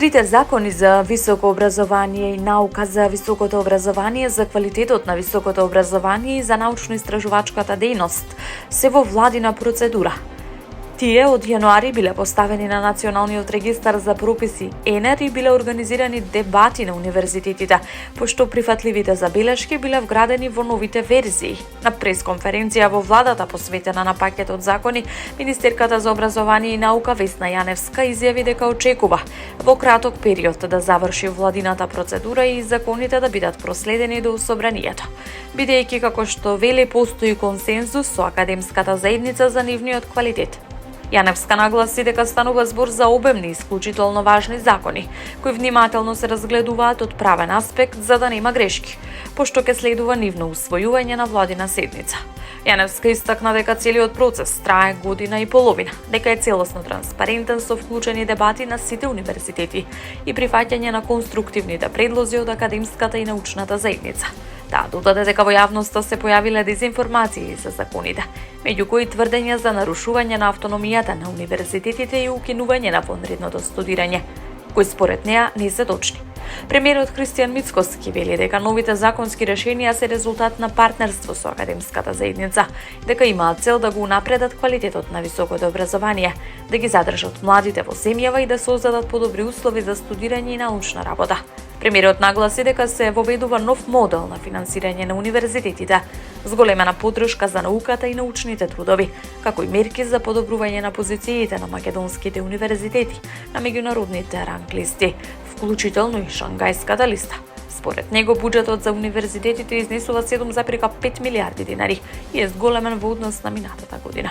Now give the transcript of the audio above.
Трите закони за високо образование и наука, за високото образование, за квалитетот на високото образование и за научно-истражувачката дејност се во владина процедура. Тие од јануари биле поставени на Националниот регистар за прописи ЕНЕР и биле организирани дебати на универзитетите, пошто прифатливите забелешки биле вградени во новите верзии. На пресконференција во владата посветена на пакетот закони, министерката за образование и наука Весна Јаневска изјави дека очекува во краток период да заврши владината процедура и законите да бидат проследени до собранието, бидејќи како што вели постои консензус со академската заедница за нивниот квалитет. Јаневска нагласи дека станува збор за обемни и исклучително важни закони, кои внимателно се разгледуваат од правен аспект за да нема грешки, пошто ќе следува нивно усвојување на владина седница. Јаневска истакна дека целиот процес трае година и половина, дека е целосно транспарентен со вклучени дебати на сите универзитети и прифаќање на конструктивните предлози од академската и научната заедница. Таа додаде дека во јавноста се појавиле дезинформации за законите, меѓу кои тврдења за нарушување на автономијата на универзитетите и укинување на вонредното студирање, кои според неа не се точни. Премиерот Христијан Мицкоски вели дека новите законски решенија се резултат на партнерство со академската заедница, дека имаат цел да го унапредат квалитетот на високото образование, да ги задржат младите во земјава и да создадат подобри услови за студирање и научна работа. Премиерот нагласи дека се воведува нов модел на финансирање на универзитетите, зголемена поддршка за науката и научните трудови, како и мерки за подобрување на позициите на македонските универзитети на меѓународните ранглисти, вклучително и Шангајската листа. Според него, буџетот за универзитетите изнесува 7,5 милиарди динари и е зголемен во однос на минатата година.